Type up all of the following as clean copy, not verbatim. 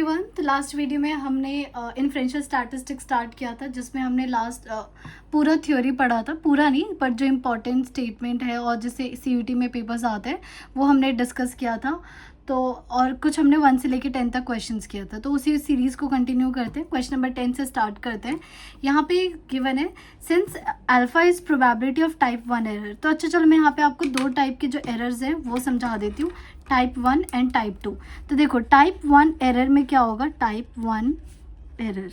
Everyone. तो last video में हमने इन्फ्रेंशियल स्टैटिस्टिक्स स्टार्ट किया था, जिसमें हमने लास्ट पूरा थ्योरी पढ़ा था। पूरा नहीं, पर जो इम्पोर्टेंट स्टेटमेंट है और जिससे सीयूटी में पेपर्स आते हैं वो हमने डिस्कस किया था। तो और कुछ हमने 1 से लेकर 10 तक क्वेश्चंस किया था। तो उसी सीरीज़ को कंटिन्यू करते हैं। क्वेश्चन नंबर 10 से स्टार्ट करते हैं। यहाँ पे गिवन है since alpha is probability of type 1 error. तो अच्छा चलो, मैं यहाँ पे आपको 2 टाइप के जो एरर्स हैं वो समझा देती हूँ, टाइप 1 एंड टाइप 2। तो देखो, टाइप 1 एरर में क्या होगा, टाइप 1 एरर,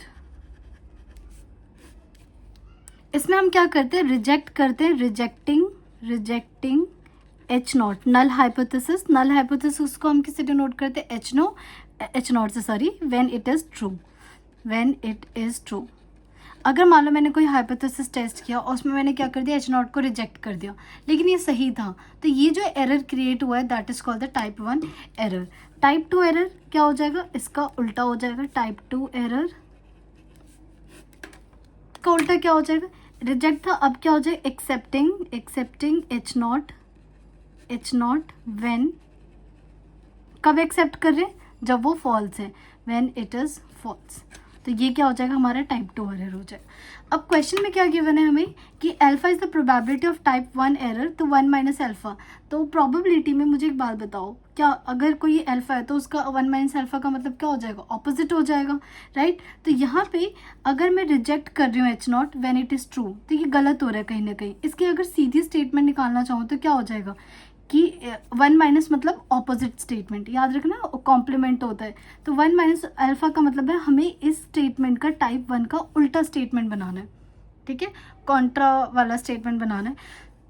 इसमें हम क्या करते हैं, रिजेक्ट करते हैं, rejecting H naught, null hypothesis. Null hypothesis को हम किससे डिनोट करते हैं, एच नॉट से, sorry, when it is true. अगर मान लो मैंने कोई हाइपोथेसिस टेस्ट किया और उसमें मैंने क्या कर दिया, एच नॉट को रिजेक्ट कर दिया, लेकिन ये सही था, तो ये जो एरर क्रिएट हुआ है that is called the type 1 error. Type 2 error क्या हो जाएगा, इसका उल्टा हो जाएगा। टाइप 2 एरर का उल्टा क्या हो जाएगा, रिजेक्ट था, अब क्या हो जाएगा, एक्सेप्टिंग एच नॉट व्हेन, कब एक्सेप्ट कर रहे हैं, जब वो फॉल्स है, व्हेन इट इज फॉल्स। तो ये क्या हो जाएगा, हमारा टाइप 2 एरर हो जाएगा। अब क्वेश्चन में क्या गिवन है हमें कि alpha is the probability of type 1 error, तो 1 माइनस अल्फा। तो प्रोबेबिलिटी में मुझे एक बात बताओ, क्या अगर कोई अल्फा है तो उसका 1 माइनस अल्फा का मतलब क्या हो जाएगा, ऑपोजिट हो जाएगा, राइट। तो यहाँ पे अगर मैं रिजेक्ट कर रही हूँ H not when it is true, तो ये गलत हो रहा है कहीं ना कहीं। इसकी अगर सीधी स्टेटमेंट निकालना चाहूँ तो क्या हो जाएगा कि 1 माइनस मतलब ऑपोजिट स्टेटमेंट, याद रखना कॉम्प्लीमेंट होता है। तो 1 माइनस अल्फा का मतलब है हमें इस स्टेटमेंट का टाइप 1 का उल्टा स्टेटमेंट बनाना है, ठीक है, कॉन्ट्रा वाला स्टेटमेंट बनाना है।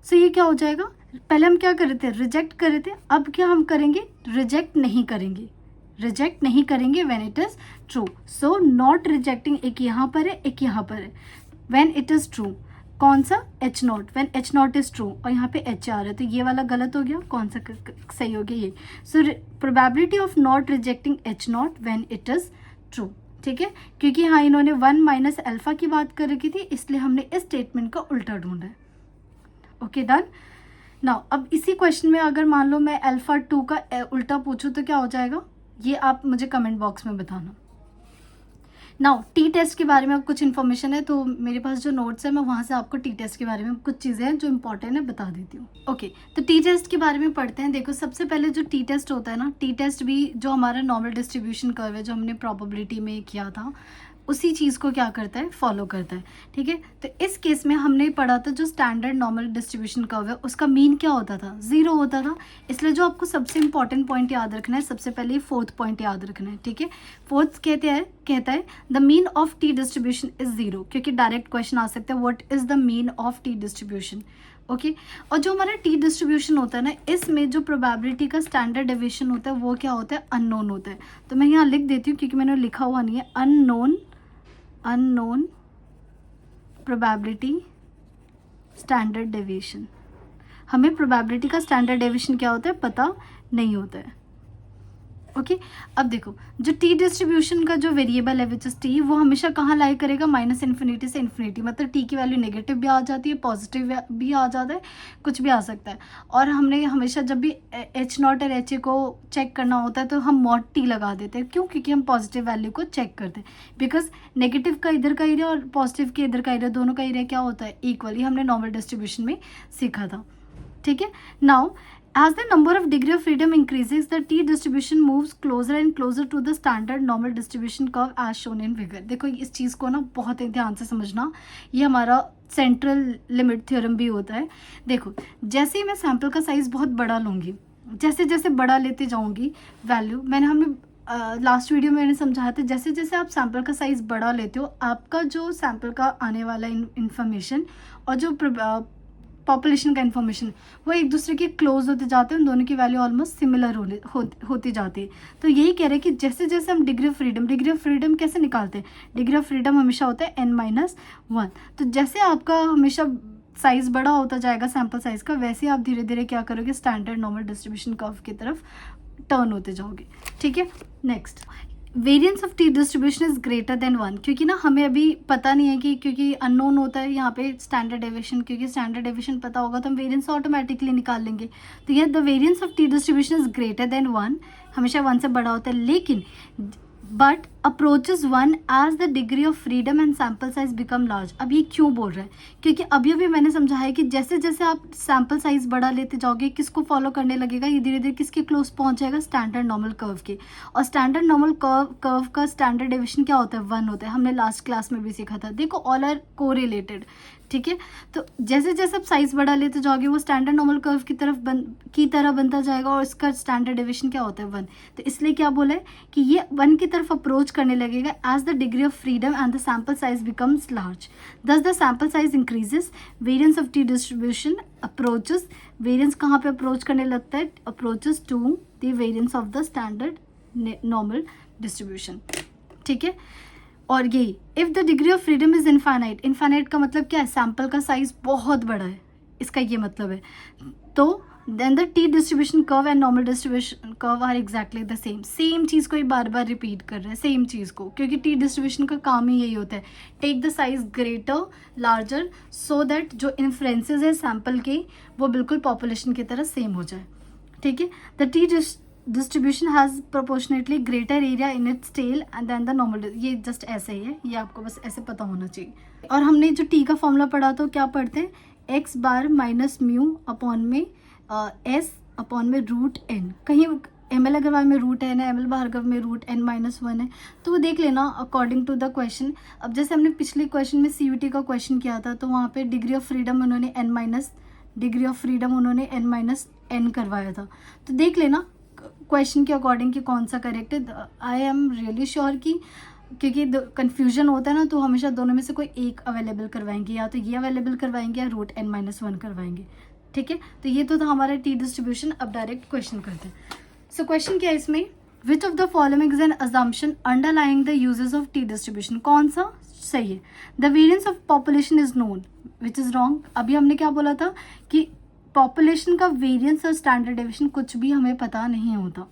सो ये क्या हो जाएगा, पहले हम क्या कर रहे थे, रिजेक्ट कर रहे थे, अब क्या हम करेंगे, रिजेक्ट नहीं करेंगे when it is true. So not rejecting, एक यहाँ पर है, एक यहाँ पर है, व्हेन इट इज ट्रू। कौन सा, H not, when H not is true, और यहाँ पे एच आ रहा है, तो ये वाला गलत हो गया, कौन सा सही हो गया, ये। So probability of not rejecting H not when it is true, ठीक है, क्योंकि हाँ इन्होंने 1 माइनस अल्फा की बात कर रखी थी, इसलिए हमने इस स्टेटमेंट का उल्टा ढूंढा है। Okay, done. नाउ अब इसी क्वेश्चन में अगर मान लो मैं अल्फा 2 का उल्टा पूछूं तो क्या हो जाएगा, ये आप मुझे कमेंट बॉक्स में बताना। नाउ टी टेस्ट के बारे में अब कुछ इन्फॉर्मेशन है, तो मेरे पास जो नोट्स है मैं वहाँ से आपको टी टेस्ट के बारे में कुछ चीज़ें हैं जो इंपॉर्टेंट है बता देती हूँ। ओके, तो टी टेस्ट के बारे में पढ़ते हैं। देखो, सबसे पहले जो टी टेस्ट होता है ना, टी टेस्ट भी जो हमारा नॉर्मल डिस्ट्रीब्यूशन कर्व है जो हमने प्रोबेबिलिटी में किया था, उसी चीज़ को क्या करता है, फॉलो करता है, ठीक है। तो इस केस में हमने पढ़ा था जो स्टैंडर्ड नॉर्मल डिस्ट्रीब्यूशन कर्व है उसका मीन क्या होता था, 0 होता था। इसलिए जो आपको सबसे इंपॉर्टेंट पॉइंट याद रखना है, सबसे पहले 4th पॉइंट याद रखना है, ठीक है। 4th कहता है the mean of T distribution is 0, क्योंकि डायरेक्ट क्वेश्चन आ सकता है, what is the mean of T distribution. Okay, और जो हमारा टी डिस्ट्रीब्यूशन होता है ना, इसमें जो प्रोबेबिलिटी का स्टैंडर्ड डेविएशन होता है वो क्या होता है, अननोन होता है। तो मैं यहाँ लिख देती हूँ क्योंकि मैंने लिखा हुआ नहीं है, अननोन प्रोबेबिलिटी स्टैंडर्ड डेविएशन। हमें प्रोबेबिलिटी का स्टैंडर्ड डेविएशन क्या होता है पता नहीं होता है। ओके, अब देखो, जो टी डिस्ट्रीब्यूशन का जो वेरिएबल है विच इज टी, वो हमेशा कहाँ लाई करेगा, माइनस इन्फिनिटी से इन्फिनिटी, मतलब टी की वैल्यू नेगेटिव भी आ जाती है, पॉजिटिव भी आ जाता है, कुछ भी आ सकता है। और हमने हमेशा जब भी एच नॉट और एच ए को चेक करना होता है तो हम मॉड टी लगा देते हैं, क्यों, क्योंकि हम पॉजिटिव वैल्यू को चेक करते हैं, बिकॉज नेगेटिव का इधर का एरिया और पॉजिटिव के इधर का एरिया, दोनों का एरिया क्या होता है, इक्वल। ही हमने नॉर्मल डिस्ट्रीब्यूशन में सीखा था, ठीक है। Now as the number of degree of freedom increases, the t distribution moves closer and closer to the standard normal distribution curve as shown in figure। देखो, इस चीज़ को ना बहुत ही ध्यान से समझना, ये हमारा सेंट्रल लिमिट थ्योरम भी होता है। देखो, जैसे ही मैं सैम्पल का साइज़ बहुत बड़ा लूँगी, जैसे जैसे बड़ा लेते जाऊँगी वैल्यू, हमने लास्ट वीडियो में मैंने समझाया था, जैसे जैसे आप सैम्पल का साइज़ बड़ा लेते हो, आपका जो सैम्पल का आने वाला इन्फॉर्मेशन और जो पॉपुलेशन का इन्फॉर्मेशन वो एक दूसरे के क्लोज होते जाते हैं, उन दोनों की वैल्यू ऑलमोस्ट सिमिलर होती जाती है। तो यही कह रहे हैं कि जैसे जैसे हम डिग्री ऑफ फ्रीडम कैसे निकालते हैं, डिग्री ऑफ फ्रीडम हमेशा होता है n-1। तो जैसे आपका हमेशा साइज़ बड़ा होता जाएगा सैम्पल साइज़ का, वैसे आप धीरे धीरे क्या करोगे, स्टैंडर्ड नॉर्मल डिस्ट्रीब्यूशन कर्व की तरफ टर्न होते जाओगे, ठीक है। Next, variance of T distribution is greater than 1, क्योंकि ना हमें अभी पता नहीं है कि, क्योंकि अननोन होता है यहाँ पे स्टैंडर्ड डेविएशन, क्योंकि स्टैंडर्ड डेविएशन पता होगा तो हम वेरिएंस ऑटोमेटिकली निकाल लेंगे। तो ये the variance of T distribution is greater than 1, हमेशा 1 से बड़ा होता है, लेकिन but approaches 1 as the degree of freedom and sample size become large. अब ये क्यों बोल रहा है? क्योंकि अभी अभी मैंने समझाया कि जैसे जैसे आप सैम्पल साइज बढ़ा लेते जाओगे, किसको फॉलो करने लगेगा, ये धीरे धीरे किसके क्लोज पहुंच जाएगा, स्टैंडर्ड नॉर्मल कर्व के। और स्टैंडर्ड नॉर्मल कर्व का स्टैंडर्ड डेविएशन क्या होता है, 1 होता है। हमने लास्ट क्लास में भी सीखा था। देखो ऑल आर कोरिलेटेड, ठीक है। तो जैसे जैसे आप साइज बढ़ा लेते जाओगे वो स्टैंडर्ड नॉर्मल कर्व की तरह बनता जाएगा, और इसका स्टैंडर्ड डेविएशन क्या होता है, 1। तो इसलिए क्या बोला है कि ये 1 की तरफ अप्रोच करने लगेगा as the degree of freedom and the sample size becomes large. Thus the sample size increases, variance of T distribution approaches. Variance कहाँ पे अप्रोच करने लगता है, approaches to the variance of the standard normal distribution, ठीक है। और यही if the degree of freedom is infinite, infinite का मतलब क्या है, सैम्पल का साइज बहुत बड़ा है, इसका ये मतलब है। तो then the T distribution curve and normal distribution curve are exactly the same चीज़ को ही बार बार रिपीट कर रहे हैं, सेम चीज़ को, क्योंकि टी डिस्ट्रीब्यूशन का काम ही यही होता है, take the size greater larger so that जो इन्फ्लुएंसेस है सैम्पल के वो बिल्कुल पॉपुलेशन की तरह सेम हो जाए, ठीक है। The T distribution has proportionately greater area in its tail and than the normal. ये जस्ट ऐसे ही है, ये आपको बस ऐसे पता होना चाहिए। और हमने जो टी का फॉर्मूला पढ़ा तो क्या पढ़ते हैं, x bar minus mu upon में एस अपॉन में रूट एन। कहीं एम एल अग्रवाल में रूट एन है, एम एल भार्गव में रूट एन माइनस 1 है, तो वो देख लेना अकॉर्डिंग टू द क्वेश्चन। अब जैसे हमने पिछले क्वेश्चन में CUT का क्वेश्चन किया था, तो वहाँ पे डिग्री ऑफ फ्रीडम उन्होंने n माइनस n करवाया था, तो देख लेना क्वेश्चन के अकॉर्डिंग कि कौन सा करेक्ट है। आई एम रियली श्योर कि क्योंकि कन्फ्यूजन होता है ना, तो हमेशा दोनों में से कोई एक अवेलेबल करवाएंगे, या तो ये अवेलेबल करवाएंगे या रूट n-1 करवाएंगे, ठीक है। तो ये तो था हमारा टी डिस्ट्रीब्यूशन। अब डायरेक्ट क्वेश्चन करते हैं। सो क्वेश्चन क्या है इसमें, विच of the following is an assumption underlying the uses of T distribution, कौन सा सही है। The variance of population is known which is wrong. अभी हमने क्या बोला था कि पॉपुलेशन का वेरिएंस और स्टैंडर्ड डेविएशन कुछ भी हमें पता नहीं होता।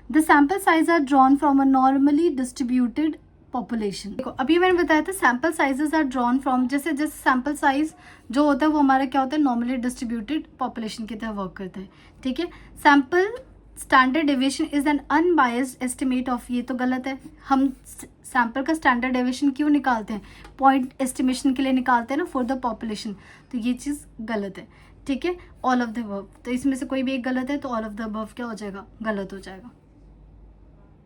The sample size are drawn from a normally distributed population. देखो अभी मैंने बताया था sample sizes are drawn from, जैसे जैसे सैम्पल साइज जो होता है वो हमारा क्या होता है, नॉर्मली डिस्ट्रीब्यूटेड पॉपुलेशन की तरह वर्क करता है, ठीक है। Sample standard deviation is an unbiased estimate of, ये तो गलत है। हम सैम्पल का स्टैंडर्ड डेविएशन क्यों निकालते हैं, पॉइंट एस्टिमेशन के लिए निकालते हैं ना, फॉर द पॉपुलेशन, तो ये चीज़ गलत है, ठीक है। ऑल ऑफ द अबव, तो इसमें से कोई भी एक गलत है, तो ऑल ऑफ द अबव क्या हो जाएगा, गलत हो जाएगा।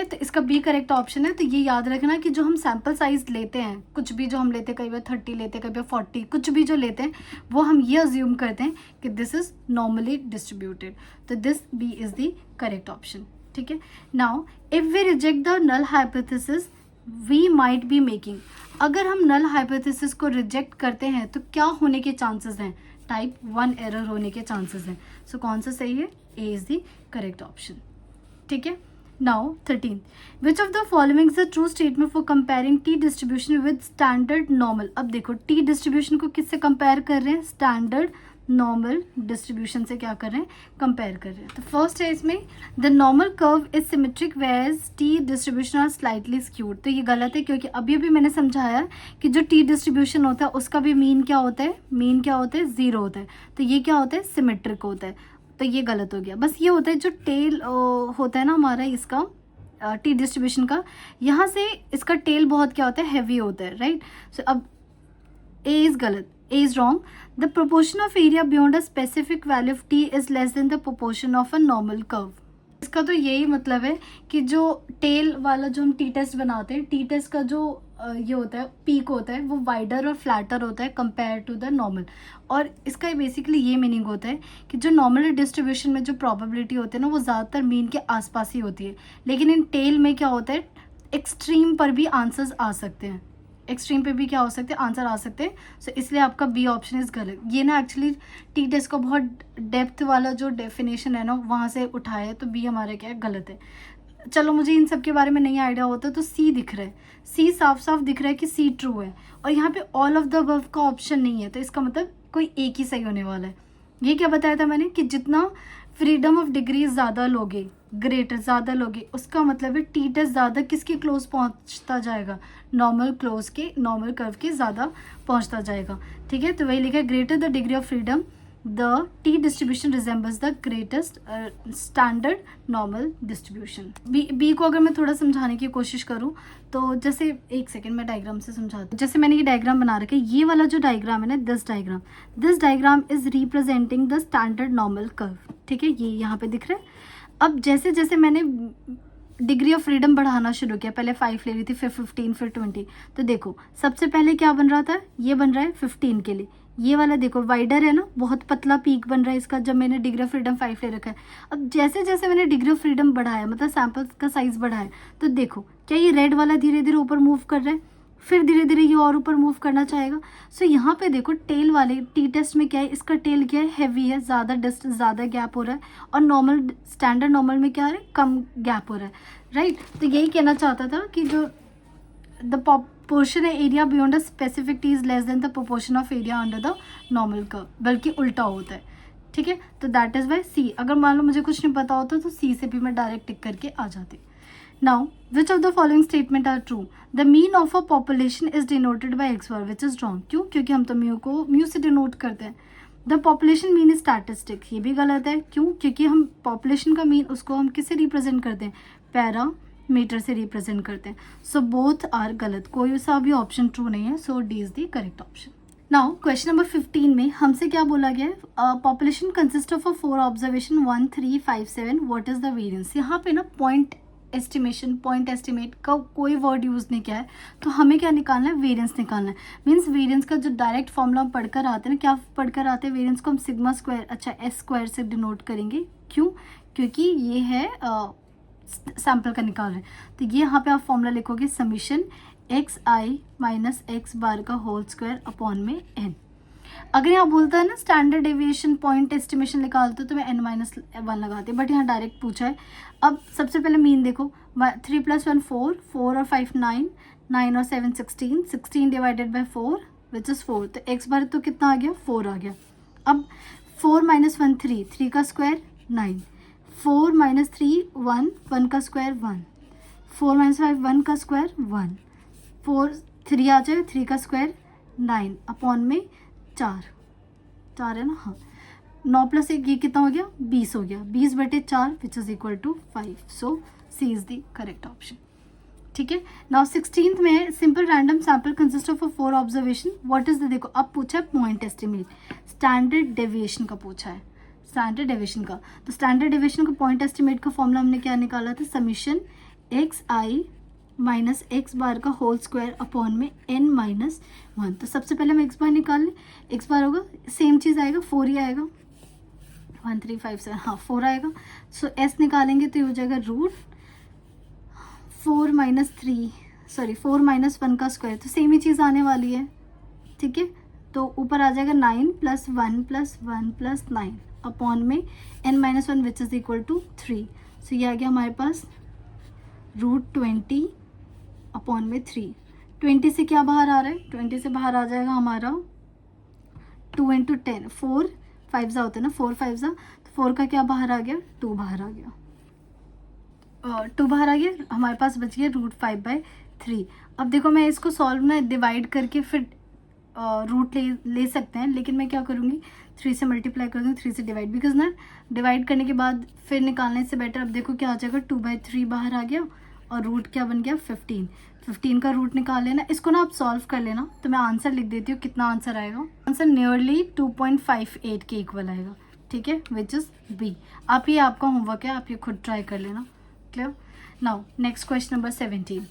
तो इसका बी करेक्ट ऑप्शन है। तो ये याद रखना कि जो हम सैम्पल साइज लेते हैं, कुछ भी जो हम लेते हैं, कई बार 30 लेते हैं, कई बार 40, कुछ भी जो लेते हैं वो हम ये अज्यूम करते हैं कि दिस इज नॉर्मली डिस्ट्रीब्यूटेड, तो this B is the correct option, ठीक है। Now if we reject the null hypothesis we might be making, अगर हम नल हाइपोथेसिस को रिजेक्ट करते हैं तो क्या होने के चांसेस हैं, टाइप 1 एरर होने के चांसेस हैं। सो कौन सा सही है, ए इज द करेक्ट ऑप्शन, ठीक है। Now 13. Which of the following is a true statement for comparing T distribution with standard normal? अब देखो T distribution को किससे कंपेयर कर रहे हैं, स्टैंडर्ड नॉर्मल डिस्ट्रीब्यूशन से क्या कर रहे हैं, कंपेयर कर रहे हैं। तो फर्स्ट है इसमें the normal curve is symmetric whereas t distribution are slightly skewed, तो ये गलत है, क्योंकि अभी अभी मैंने समझाया कि जो टी डिस्ट्रीब्यूशन होता है उसका भी मीन क्या होता है, मीन क्या होता है, 0 होता है, तो ये क्या होता है, सिमेट्रिक होता है, तो ये गलत हो गया। बस ये होता है जो टेल होता है ना हमारा इसका टी डिस्ट्रीब्यूशन का, यहाँ से इसका टेल बहुत क्या होता है, हैवी होता है, राइट। सो अब ए इज गलत, A is wrong. The proportion of area beyond a specific value of T is less than the proportion of a normal curve. इसका तो यही मतलब है कि जो टेल वाला जो हम टी टेस्ट बनाते हैं, टी टेस्ट का जो ये होता है पीक होता है वो वाइडर और फ्लैटर होता है कंपेयर टू द नॉर्मल, और इसका बेसिकली ये मीनिंग होता है कि जो नॉर्मल डिस्ट्रीब्यूशन में जो प्रोबेबिलिटी होती है ना वो ज़्यादातर मीन के आसपास ही होती है, लेकिन इन टेल में क्या होता है, एक्सट्रीम पर भी आंसर्स आ सकते हैं, एक्सट्रीम पे भी क्या हो सकते हैं, आंसर आ सकते हैं। सो इसलिए आपका बी ऑप्शन इज गलत। ये ना एक्चुअली टी टेस्ट का बहुत डेप्थ वाला जो डेफिनेशन है ना वहाँ से उठाया है, तो बी हमारा क्या है, गलत है। चलो मुझे इन सब के बारे में नहीं आइडिया होता, तो सी दिख रहा है, सी साफ साफ दिख रहा है कि सी ट्रू है, और यहाँ पे ऑल ऑफ द अबव का ऑप्शन नहीं है, तो इसका मतलब कोई एक ही सही होने वाला है। ये क्या बताया था मैंने कि जितना फ्रीडम ऑफ डिग्री ज़्यादा लोगे, ग्रेटर ज़्यादा लोगे, उसका मतलब है टी टेस्ट ज़्यादा किसके क्लोज पहुंचता जाएगा, नॉर्मल क्लोज के, नॉर्मल कर्व के ज़्यादा पहुंचता जाएगा, ठीक है। तो वही लिखा है, greater the degree of freedom the T distribution resembles the greatest standard normal distribution. B को अगर मैं थोड़ा समझाने की कोशिश करूँ तो जैसे, एक सेकेंड मैं डायग्राम से समझाती हूँ। जैसे मैंने ये डायग्राम बना रखा है, ये वाला जो डायग्राम है ना, this diagram is representing the standard normal curve, ठीक है, ये यहाँ पे दिख रहा है। अब जैसे जैसे मैंने डिग्री ऑफ फ्रीडम बढ़ाना शुरू किया, पहले 5 ले रही थी, फिर 15, फिर 20, तो देखो सबसे पहले क्या बन रहा था, ये बन रहा है 15 के लिए, ये वाला देखो वाइडर है ना, बहुत पतला पीक बन रहा है इसका, जब मैंने डिग्री ऑफ फ्रीडम 5 ले रखा है। अब जैसे जैसे मैंने डिग्री ऑफ फ्रीडम बढ़ाया, मतलब सैंपल का साइज बढ़ाया, तो देखो क्या ये रेड वाला धीरे धीरे ऊपर मूव कर रहा है, फिर धीरे धीरे ये और ऊपर मूव करना चाहेगा। सो यहाँ पे देखो टेल वाले टी टेस्ट में क्या है, इसका टेल क्या है, हैवी है, ज़्यादा गैप हो रहा है, और नॉर्मल स्टैंडर्ड नॉर्मल में क्या है, कम गैप हो रहा है, राइट। तो यही कहना चाहता था कि जो द पोर्शन है area beyond a specific T is less than the proportion of area under the normal curve, बल्कि उल्टा होता है, ठीक है। तो दैट इज वाई सी, अगर मान लो मुझे कुछ नहीं पता होता तो सी से भी मैं डायरेक्ट टिक करके आ जाती। Now which of the following statement are true, the mean of a population is denoted by X bar, which is wrong, क्यों, क्योंकि हम तो म्यू से डिनोट करते हैं। The population mean is statistic, ये भी गलत है, क्यों, क्योंकि हम पॉपुलेशन का मीन उसको हम किससे रिप्रेजेंट करते हैं, पैरामीटर से रिप्रेजेंट करते हैं। सो बोथ आर गलत, कोई सा भी ऑप्शन ट्रू नहीं है, so D is the correct option. Now question number 15 में हमसे क्या बोला गया है, population consist of 4 observation 1, 3, 5, 7, what is the variance. यहाँ पे ना पॉइंट एस्टिमेट का कोई वर्ड यूज़ नहीं किया है, तो हमें क्या निकालना है, वेरिएंस निकालना है। मीन्स वेरिएंस का जो डायरेक्ट फॉर्मूला हम पढ़कर आते हैं ना, क्या पढ़कर आते हैं, वेरिएंस को हम सिग्मा स्क्वायर, अच्छा एस स्क्वायर से डिनोट करेंगे, क्यों, क्योंकि ये है सैम्पल का निकाल रहे हैं। तो ये यहाँ पे आप फॉर्मूला लिखोगे, समीशन एक्स आई माइनस एक्स बार का होल स्क्वायर अपॉन में एन। अगर यहाँ बोलता है ना स्टैंडर्ड डेविएशन पॉइंट एस्टिमेशन निकालते तो मैं n-1 लगाती, बट यहाँ डायरेक्ट पूछा है। अब सबसे पहले मीन देखो, 3 + 1 4, 4 और 5 9, 9 और 7 16, 16 डिवाइडेड बाई 4 विच इज़ 4, तो x बार तो कितना आ गया, 4 आ गया। अब 4 - 1 3, 3 का स्क्वायर 9, 4 - 3 1, 1 का स्क्वायर 1, 4 - 5 1 का स्क्वायर 1, 4 3 आ जाए, 3 का स्क्वायर 9 अपॉन में 4 है ना, हाँ, 9 + 1 ये कितना हो गया, 20 हो गया, 20/4 which is equal to 5, so C is the correct option, ठीक है। नाउ 16th में है, simple random sample consist of 4 observation, what is the, देखो अब पूछा है पॉइंट एस्टिमेट, स्टैंडर्ड डेविएशन का पूछा है, स्टैंडर्ड डेविएशन का। तो स्टैंडर्ड डेविएशन का पॉइंट एस्टिमेट का फॉर्मूला हमने क्या निकाला था, समीशन एक्स आई माइनस एक्स बार का होल स्क्वायर अपॉन में n-1। तो सबसे पहले हम एक्स बार निकाल लें, एक्स बार होगा सेम चीज़ आएगा, 4 ही आएगा, 1 3 5 7, हाँ 4 आएगा। सो s निकालेंगे तो ये हो जाएगा रूट 4 - 1 का स्क्वायर, तो सेम ही चीज़ आने वाली है, ठीक है। तो ऊपर आ जाएगा 9 + 1 + 1 + 9 अपॉन में n-1 which is equal to 3। So ये आ गया हमारे पास रूट 20 अपॉन में 3। 20 से क्या बाहर आ रहा है, 20 से बाहर आ जाएगा हमारा 2 × 10, 4 5 होता है ना, 4 5, तो 4 का क्या बाहर आ गया, 2 बाहर आ गया, 2 बाहर आ गया, हमारे पास बच गया रूट 5/3। अब देखो मैं इसको सॉल्व ना डिवाइड करके फिर रूट ले सकते हैं, लेकिन मैं क्या करूँगी, 3 से मल्टीप्लाई कर दूँगी, 3 से डिवाइड, बिकॉज ना डिवाइड करने के बाद फिर निकालने से बेटर। अब देखो क्या आ जाएगा, 2/3 बाहर आ गया, और रूट क्या बन गया, 15 का रूट निकाल लेना। इसको ना आप सॉल्व कर लेना, तो मैं आंसर लिख देती हूँ, कितना आंसर आएगा, आंसर नियरली 2.58 के इक्वल आएगा, ठीक है, विच इज़ बी। आप ये आपका होमवर्क है, आप ये खुद ट्राई कर लेना, clear. Now next question number 17,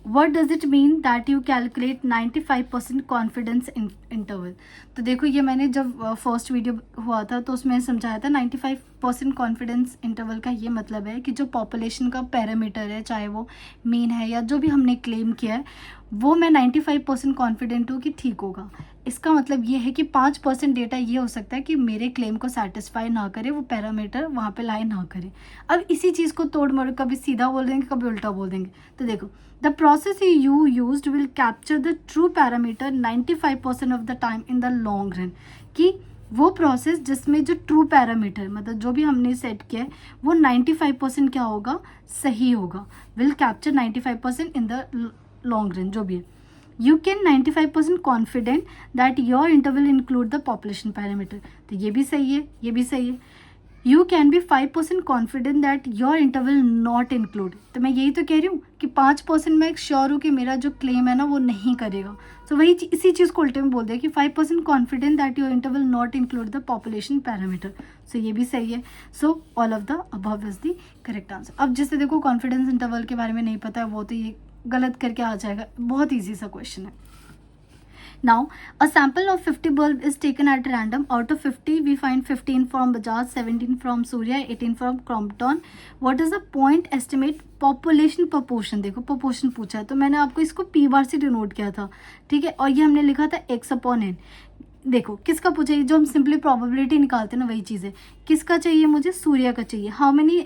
What does it mean that you calculate 95% confidence interval. तो देखो ये मैंने जब फर्स्ट वीडियो हुआ था तो उसमें समझाया था, 95% कॉन्फिडेंस इंटरवल का ये मतलब है कि जो पॉपुलेशन का पैरामीटर है, चाहे वो मीन है या जो भी हमने क्लेम किया है, वो मैं 95% कॉन्फिडेंट हूँ कि ठीक होगा। इसका मतलब ये है कि 5% डेटा ये हो सकता है कि मेरे क्लेम को सेटिस्फाई ना करे, वो पैरामीटर वहाँ पे लाई ना करे। अब इसी चीज़ को तोड़ मोड़ कभी सीधा बोल देंगे, कभी उल्टा बोल देंगे। तो देखो, the process you used will capture the true parameter 95% of the time in the long run, कि वो प्रोसेस जिसमें जो ट्रू पैरामीटर मतलब जो भी हमने सेट किया है वो 95% क्या होगा, सही होगा, will capture 95% in the long run, जो भी है। You can 95% confident that your interval include the population parameter, तो ये भी सही है, ये भी सही है. You can be 5% confident that your interval not include, तो मैं यही तो कह रही हूँ कि 5% मैं श्योर हूँ कि मेरा जो क्लेम है ना वो नहीं करेगा. सो वही इसी चीज़ को उल्टे में बोल दिया कि 5% confident that your interval not include the population parameter. So ये भी सही है. So all of the above is the correct answer. अब जिससे देखो कॉन्फिडेंस इंटरवल के बारे में नहीं पता है वो तो ये गलत करके आ जाएगा. बहुत ईजी सा क्वेश्चन है. Now, a sample of 50 bulb is taken at random. Out of 50, we find 15 from Bajaj, 17 from Surya, 18 from Crompton. What is the point estimate population proportion? देखो proportion पूछा है तो मैंने आपको इसको p बार से डिनोट किया था, ठीक है, और ये हमने लिखा था x अपॉन n. देखो किसका पूछा है, जो हम सिंपली प्रोबेबिलिटी निकालते हैं ना वही चीज़ है. किसका चाहिए मुझे, सूर्य का चाहिए. How many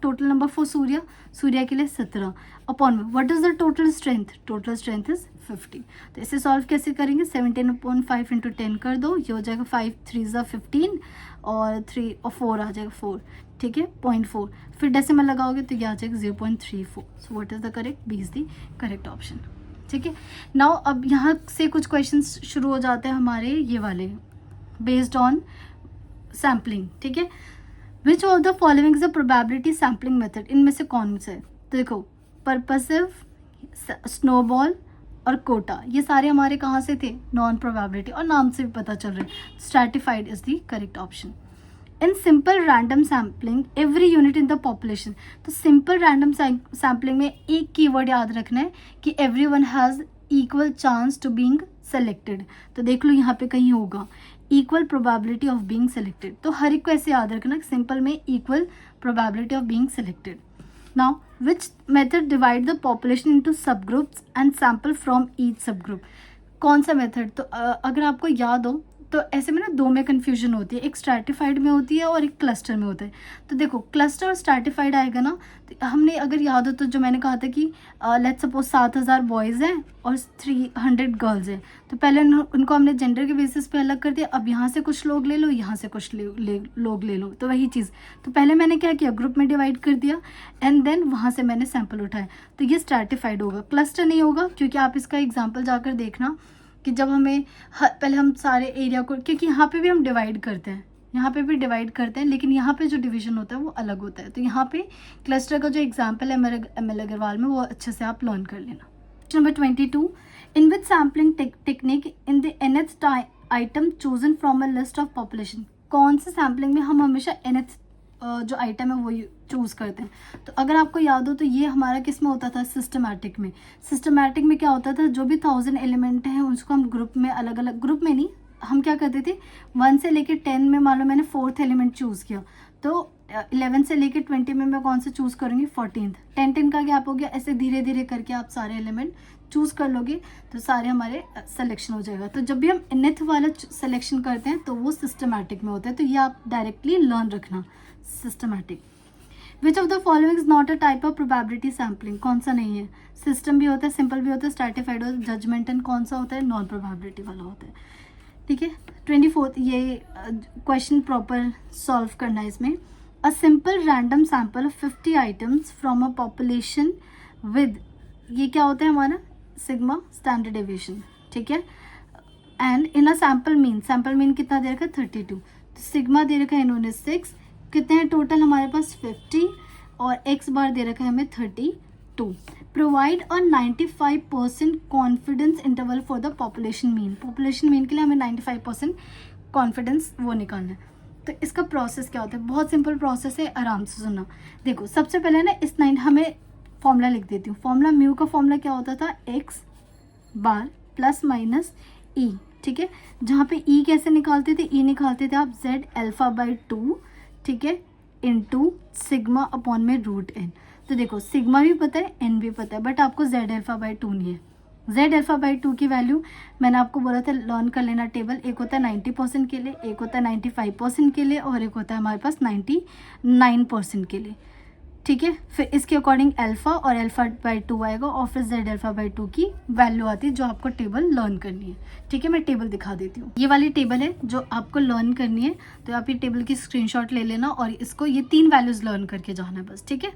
total number for Surya, Surya के लिए 17 अपॉन में what is the total strength, total strength is 50. तो इसे सॉल्व कैसे करेंगे, 17 अपॉन 5 इंटू 10 कर दो, ये हो जाएगा 5 3 ज़ा 15 और 3 और 4 आ जाएगा 4, ठीक है, 0.4. फिर डेसिमल लगाओगे तो ये आ जाएगा 0.34. So what is the correct, B is the correct option. ठीक है. नाउ अब यहाँ से कुछ क्वेश्चंस शुरू हो जाते हैं हमारे ये वाले बेस्ड ऑन सैम्पलिंग. ठीक है. विच of the following is the probability sampling method, इनमें से कौन से, तो देखो पर्पसिव, स्नोबॉल और कोटा, ये सारे हमारे कहाँ से थे, नॉन प्रोबेबिलिटी, और नाम से भी पता चल रहा है. Stratified is the correct option. In simple random sampling every unit in the population, तो सिंपल रैंडम सैम्पलिंग में एक कीवर्ड याद रखना है कि every one has equal chance to being selected. तो देख लो यहाँ पे कहीं होगा equal probability of being selected, तो हर एक को ऐसे याद रखना सिंपल में equal probability of being selected. Now which method divide the population into सब groups and sample from each सब ग्रुप, कौन सा मेथड, तो अगर आपको याद हो तो ऐसे में ना दो में कन्फ्यूजन होती है, एक स्ट्रैटिफाइड में होती है और एक क्लस्टर में होता है. तो देखो क्लस्टर और स्ट्रैटिफाइड आएगा ना, तो हमने अगर याद हो तो जो मैंने कहा था कि लेट्स सपोज 7000 बॉयज़ हैं और 300 गर्ल्स हैं, तो पहले उनको हमने जेंडर के बेसिस पे अलग कर दिया. अब यहाँ से कुछ लोग ले लो, यहाँ से कुछ लोग ले लो, तो वही चीज़. तो पहले मैंने क्या किया, ग्रुप में डिवाइड कर दिया एंड देन वहाँ से मैंने सैम्पल उठाया, तो ये स्ट्रैटिफाइड होगा. क्लस्टर नहीं होगा क्योंकि आप इसका एग्जाम्पल जाकर देखना कि जब हमें पहले हम सारे एरिया को, क्योंकि यहाँ पे भी हम डिवाइड करते हैं, यहाँ पे भी डिवाइड करते हैं, लेकिन यहाँ पे जो डिवीजन होता है वो अलग होता है. तो यहाँ पे क्लस्टर का जो एग्जांपल है ML अग्रवाल में वो अच्छे से आप लर्न कर लेना. Question number 22, in which sampling technique in the nth item chosen from a list of population, कौन से सैम्पलिंग में हम हमेशा nth जो आइटम है वो चूज़ करते हैं. तो अगर आपको याद हो तो ये हमारा किस में होता था, सिस्टमैटिक में. सिस्टमैटिक में क्या होता था, जो भी 1000 एलिमेंट हैं उसको हम ग्रुप में अलग अलग, ग्रुप में नहीं, हम क्या करते थे 1 से लेकर 10 में, मान लो मैंने 4th एलिमेंट चूज़ किया तो 11 से लेकर 20 में मैं कौन सा चूज़ करूँगी, 14th. 10 का गैप हो गया, ऐसे धीरे धीरे करके आप सारे एलिमेंट चूज़ कर लोगे तो सारे हमारे सिलेक्शन हो जाएगा. तो जब भी हम nth वाला सिलेक्शन करते हैं तो वो सिस्टमैटिक में होता है, तो ये आप डायरेक्टली लर्न रखना, systematic. Which of the following is not a type of probability sampling, कौन सा नहीं है, सिस्टम भी होता है, सिंपल भी होता है, स्ट्रैटिफाइड होता है, जजमेंटल कौन सा होता है, नॉन प्रोबेबिलिटी वाला होता है. ठीक है. 24 ये क्वेश्चन प्रॉपर सॉल्व करना है इसमें. A simple random sample of 50 items from a population with, ये क्या होता है हमारा सिग्मा स्टैंडर्ड डेविएशन. ठीक है. And in a sample mean कितना दे रखा है 32, तो सिग्मा दे रखा है इन्होंने 6, कितने हैं टोटल हमारे पास 50 और x बार दे रखा है हमें 32. Provide a 95% confidence interval for the population mean, population mean के लिए हमें 95% कॉन्फिडेंस वो निकालना है. तो इसका प्रोसेस क्या होता है, बहुत सिंपल प्रोसेस है, आराम से सुनना. देखो सबसे पहले ना इस 9 हमें फॉर्मूला लिख देती हूँ. फॉर्मूला म्यू का फॉर्मूला क्या होता था, x बार प्लस माइनस ई. ठीक है. जहाँ पे ई कैसे निकालते थे, ई निकालते थे आप z अल्फा बाई 2, ठीक है, इंटू सिग्मा अपॉन में रूट n. तो देखो सिग्मा भी पता है, n भी पता है, बट आपको z अल्फा बाई 2 नहीं है. z अल्फा बाई 2 की वैल्यू मैंने आपको बोला था लर्न कर लेना टेबल. एक होता है 90% के लिए, एक होता है 95% के लिए, और एक होता है हमारे पास 99% के लिए. ठीक है. फिर इसके अकॉर्डिंग अल्फा और अल्फा बाई 2 आएगा और फिर z अल्फा बाई 2 की वैल्यू आती है जो आपको टेबल लर्न करनी है. ठीक है. मैं टेबल दिखा देती हूँ. ये वाली टेबल है जो आपको लर्न करनी है, तो आप ये टेबल की स्क्रीनशॉट ले लेना और इसको ये 3 वैल्यूज लर्न करके जाना है बस. ठीक है.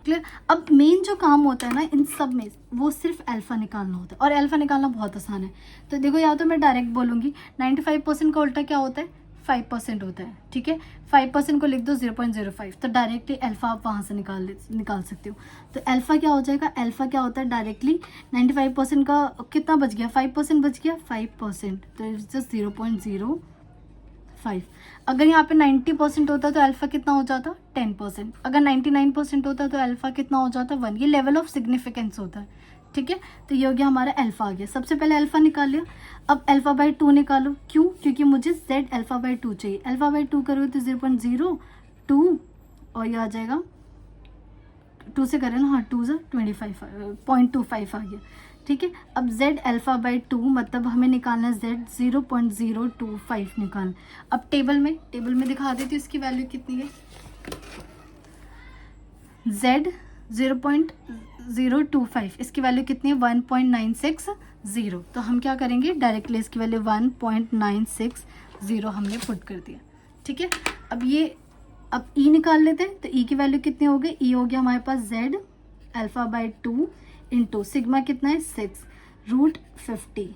क्लियर। अब मेन जो काम होता है ना इन सब में, वो सिर्फ अल्फ़ा निकालना होता है, और अल्फ़ा निकालना बहुत आसान है। तो देखो, या तो मैं डायरेक्ट बोलूँगी 95% का उल्टा क्या होता है, 5% होता है, ठीक है। 5% को लिख दो 0.05, तो डायरेक्टली अल्फ़ा आप वहाँ से निकाल सकते हो। तो अल्फ़ा क्या हो जाएगा, अल्फ़ा क्या होता है डायरेक्टली 95% का कितना बच गया, 5% बच गया, 5%, तो इट्स जस्ट 0.05। अगर यहाँ पे 90% होता तो अल्फ़ा कितना हो जाता, 10%। अगर 99% होता तो अल्फ़ा कितना हो जाता, 1। ये लेवल ऑफ सिग्निफिकेंस होता है, ठीक है। तो ये हो गया हमारा अल्फ़ा आ गया। सबसे पहले अल्फ़ा निकाल लिया। अब अल्फ़ा बाई 2 निकालो, क्यों, क्योंकि मुझे z अल्फ़ा बाई 2 चाहिए। अल्फ़ा बाई 2 करोगे तो 0.02, और ये आ जाएगा 2 से करें ना, हाँ 2 से 25.25 आ गया, ठीक है। अब z अल्फ़ा बाई 2 मतलब हमें निकालना है z 0.025 निकालना। अब टेबल में दिखा देती हूँ इसकी वैल्यू कितनी है। z 0.025 इसकी वैल्यू कितनी है, 1.960। तो हम क्या करेंगे, डायरेक्टली इसकी वैल्यू 1.960 हमने पुट कर दिया, ठीक है। अब e निकाल लेते हैं। तो e की वैल्यू कितनी हो गई, e हो गया हमारे पास z alpha by 2 into sigma कितना है 6√50,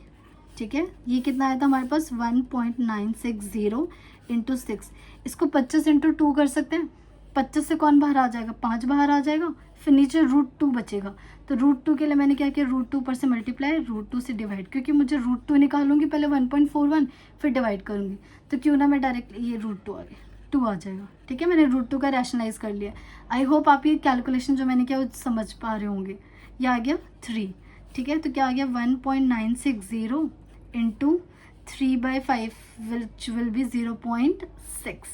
ठीक है। ये कितना आया था हमारे पास 1.960 इंटू 6। इसको 25 इंटू 2 कर सकते हैं। 25 से कौन बाहर आ जाएगा, 5 बाहर आ जाएगा, फिर नीचे √2 बचेगा। तो √2 के लिए मैंने क्या किया, √2 पर से मल्टीप्लाई, √2 से डिवाइड, क्योंकि मुझे √2 निकालूंगी पहले 1.41, फिर डिवाइड करूंगी। तो क्यों ना मैं डायरेक्ट ये √2 आ गया, 2 आ जाएगा, ठीक है। मैंने √2 का रैशनलाइज कर लिया। आई होप आप ये कैलकुलेशन जो मैंने किया वो समझ पा रहे होंगे। ये आ गया 3, ठीक है। तो क्या आ गया 1.960 into 3/5 which will be 0.6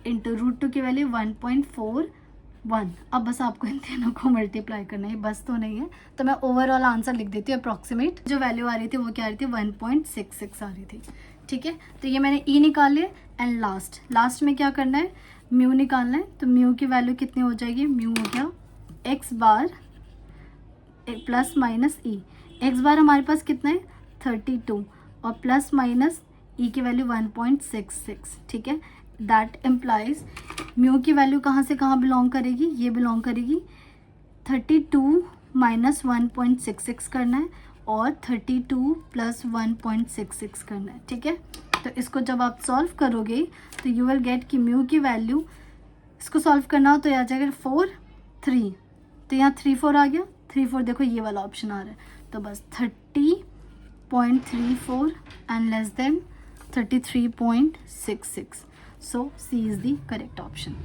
into √2 की वैल्यू 1.41। अब बस आपको इन तीनों को मल्टीप्लाई करना है, बस तो नहीं है। तो मैं ओवरऑल आंसर लिख देती हूँ। अप्रॉक्सीमेट जो वैल्यू आ रही थी वो क्या आ रही थी, 1.66 आ रही थी, ठीक है। तो ये मैंने ई निकाल लिया। एंड लास्ट में क्या करना है, म्यू निकालना है। तो म्यू की वैल्यू कितनी हो जाएगी, म्यू हो गया एक्स बार प्लस माइनस ई। एक्स बार हमारे पास कितना है 32, और प्लस माइनस ई की वैल्यू 1.66, ठीक है। दैट इम्प्लाइज म्यू की वैल्यू कहाँ से कहाँ बिलोंग करेगी, ये बिलोंग करेगी 32 माइनस 1.66 करना है, और 32 प्लस 1.66 करना है, ठीक है। तो इसको जब आप सॉल्व करोगे तो यू विल गेट कि म्यू की वैल्यू, इसको सॉल्व करना हो तो आ जाएगा 4 3, तो यहाँ 3 4 आ गया। 3 4 देखो ये वाला ऑप्शन आ रहा है। तो बस 30.34 and less than 33.66. So C is the correct option.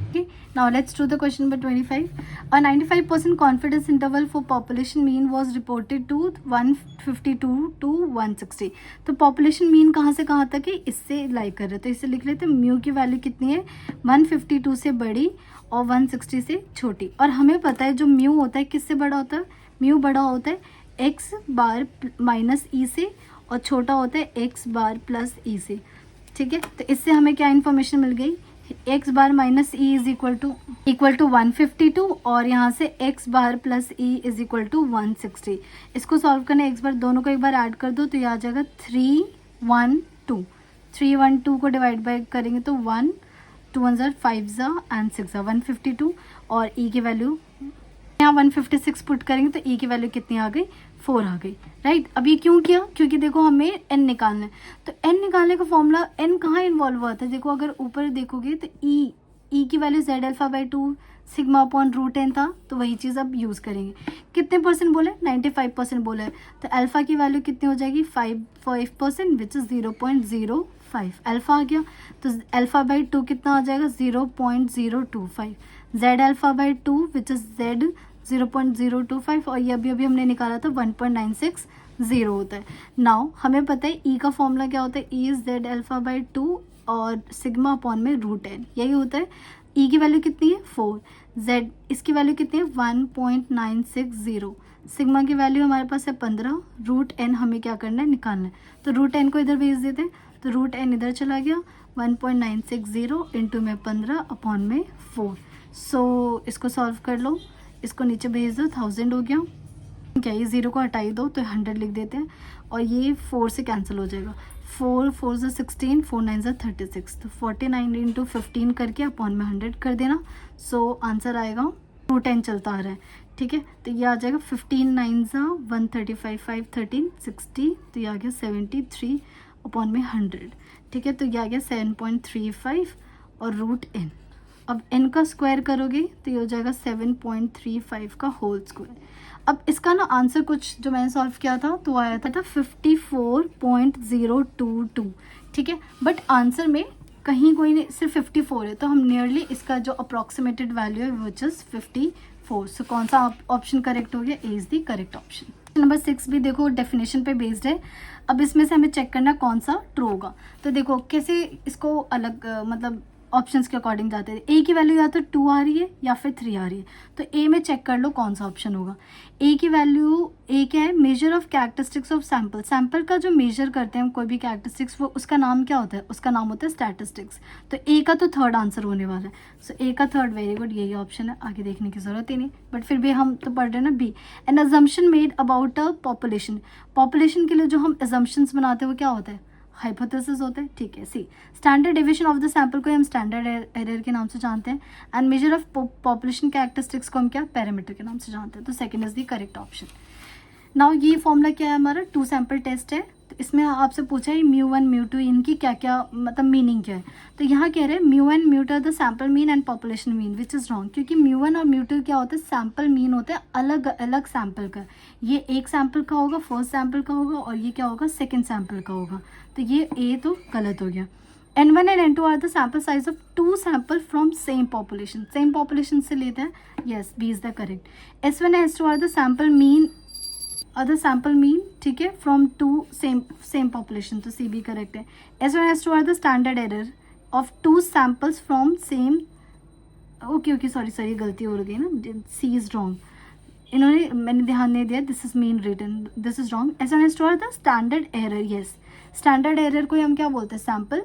Okay, now let's do the question number 25. A 95% confidence interval for population mean was reported to 152 to 160. तो population mean कहाँ से कहाँ तक है, इससे लाई कर रहे, तो इसे लिख लेते हैं। म्यू की वैल्यू कितनी है, 152 से बड़ी और 160 से छोटी। और हमें पता है जो म्यू होता है किससे बड़ा होता है, म्यू बड़ा होता है एक्स बार माइनस ई से, और छोटा होता है एक्स बार प्लस ई से, ठीक है। तो इससे हमें क्या इन्फॉर्मेशन मिल गई, X bar minus E is equal to 152, और यहाँ से X bar plus E is equal to 160। इसको सॉल्व करना, एक्स बार दोनों को एक बार ऐड कर दो तो ये आ जाएगा 312 को डिवाइड बाय करेंगे तो 1 2 1 5 एंड 6 152, और ई की वैल्यू यहाँ 156 पुट करेंगे तो ई की वैल्यू कितनी आ गई, 4 आ गई, राइट। अब ये क्यों किया, क्योंकि देखो हमें एन निकालना है। तो एन निकालने का फॉर्मूला, एन कहाँ इन्वॉल्व हुआ था, देखो अगर ऊपर देखोगे तो ई की value Z alpha by 2 sigma upon √n था, तो वही चीज़ अब यूज़ करेंगे। कितने परसेंट बोले, 95% बोले है। तो अल्फा की वैल्यू कितनी हो जाएगी 5% विच इज़ 0.05 अल्फा आ गया। तो अल्फा बाई 2 कितना आ जाएगा 0.025, Z alpha by 2 which is Z 0.025, और ये अभी हमने निकाला था 1.960 होता है। नाउ हमें पता है ई का फॉर्मूला क्या होता है, E is Z alpha by 2 और सिग्मा अपॉन में √n, यही होता है। ई की वैल्यू कितनी है 4, जेड इसकी वैल्यू कितनी है 1.960, सिग्मा की वैल्यू हमारे पास है 15, √n हमें क्या करना है निकालना है। तो √n को इधर भेज देते हैं, तो √n इधर चला गया, 1.960 इंटू में 15 अपॉन में 4। सो इसको सॉल्व कर लो, इसको नीचे भेज दो, 1000 हो गया। क्या ये 0 को हटाई दो तो 100 लिख देते हैं, और ये 4 से कैंसिल हो जाएगा। 4 4 16, 4 9 36, तो 49 इंटू 15 करके अपॉन में 100 कर देना। सो आंसर आएगा रूट एन चलता आ रहा है, ठीक है। तो ये आ जाएगा 15 9 135 5 13 60, तो ये आ गया 73 अपॉन में 100, ठीक है। तो ये आ गया 7.35 और रूट एन। अब n का स्क्वायर करोगे तो ये हो जाएगा 7.35 का होल स्क्वायर। अब इसका ना आंसर कुछ जो मैंने सॉल्व किया था तो आया था 54.022, ठीक है। बट आंसर में कहीं कोई नहीं, सिर्फ 54 है, तो हम नियरली इसका जो अप्रॉक्सीमेटेड वैल्यू है विच इज़ 54। सो कौन सा ऑप्शन करेक्ट हो गया? A is the correct option. Number 6 भी देखो डेफिनेशन पे बेस्ड है। अब इसमें से हमें चेक करना कौन सा ट्रू होगा। तो देखो कैसे इसको अलग मतलब ऑप्शंस के अकॉर्डिंग जाते हैं। ए की वैल्यू या तो 2 आ रही है या फिर 3 आ रही है, तो ए में चेक कर लो कौन सा ऑप्शन होगा। ए की वैल्यू, ए क्या है? Measure of characteristics of sample. Sample का जो मेजर करते हैं कोई भी कैरेक्टरिस्टिक्स, वो उसका नाम क्या होता है? उसका नाम होता है स्टैटिस्टिक्स। तो ए का तो थर्ड आंसर होने वाला है। सो ए का थर्ड, वेरी गुड, यही ऑप्शन है, आगे देखने की जरूरत ही नहीं। बट फिर भी हम तो पढ़ रहे हैं ना। B, an assumption made about a population. Population के लिए जो हम अजम्पशंस बनाते हैं वो क्या होता है? हाइपोथेसिस होता है, ठीक है। See, standard deviation of the sample को हम स्टैंडर्ड एरर के नाम से जानते हैं। And measure of population characteristics को हम क्या? पैरामीटर के नाम से जानते हैं। तो second is the correct option. Now ये फॉर्मूला क्या है हमारा? 2 सैंपल टेस्ट है। तो इसमें आपसे पूछा है μ1 μ2 इनकी क्या क्या मतलब मीनिंग क्या है। तो यहाँ कह रहे हैं μ1 μ2 are the sample mean and population mean, which is wrong, क्योंकि μ1 और μ2 क्या होता है? सैंपल मीन होता है अलग अलग सैंपल का। ये एक सैंपल का होगा, फर्स्ट सैंपल का होगा, और ये क्या होगा? सेकेंड सैंपल का होगा। तो ये ए तो गलत हो गया। N1 and N2 are the sample size of 2 sample from same population. Same population से लेते हैं, yes, B is the correct. S1 and S2 are the sample mean, other sample mean, ठीक है, फ्रॉम 2 सेम पॉपुलेशन, तो C B correct है। S1 S2 are the standard error of 2 samples from same, okay sorry गलती हो गई ना, सी is wrong, इन्होंने मैंने ध्यान नहीं दिया, this is mean written, this is wrong. S1 S2 are the standard error, yes, standard error को हम क्या बोलते हैं? Sample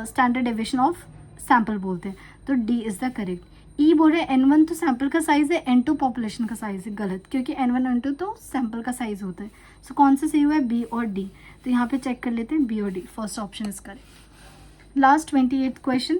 standard deviation of sample बोलते हैं। तो D is the correct. E बोल रहे N1 तो सैंपल का साइज है, N2 पॉपुलेशन का साइज है, गलत, क्योंकि N1 N2 तो सैंपल का साइज होता है। सो कौन सा सही हुआ है? बी और डी। तो यहाँ पे चेक कर लेते हैं, बी और D, first option is correct. Last 28th question,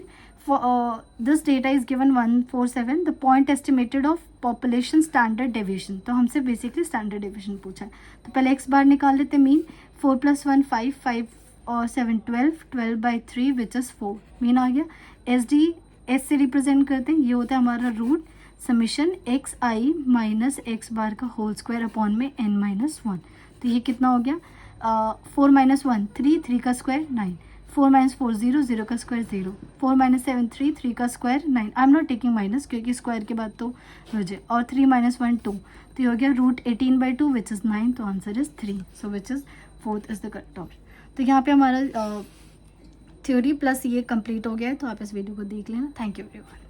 this data is given 147, the point estimated of population standard deviation. तो हमसे बेसिकली स्टैंडर्ड डेविएशन पूछा है। तो पहले एक्स बार निकाल लेते, मीन 4 + 1 5, 5 और 7 12, 12/3 विच इज़ 4, मीन आ गया। एस डी, एस से रिप्रेजेंट करते हैं, ये होता है हमारा रूट समीशन एक्स आई माइनस एक्स बार का होल स्क्वायर अपॉन में n-1। तो ये कितना हो गया? 4 - 1 3, 3 का स्क्वायर 9, 4 - 4 0, 0 का स्क्वायर 0, 4 - 7 3, 3 का square 9, I am not taking minus क्योंकि स्क्वायर के बाद तो मुझे, और 3 - 1 2, तो ये हो गया रूट 18/2 विच इज़ 9, तो answer is 3। So which is fourth is the correct option. तो यहाँ पे हमारा थ्योरी प्लस ये कंप्लीट हो गया है, तो आप इस वीडियो को देख लेना। Thank you everyone.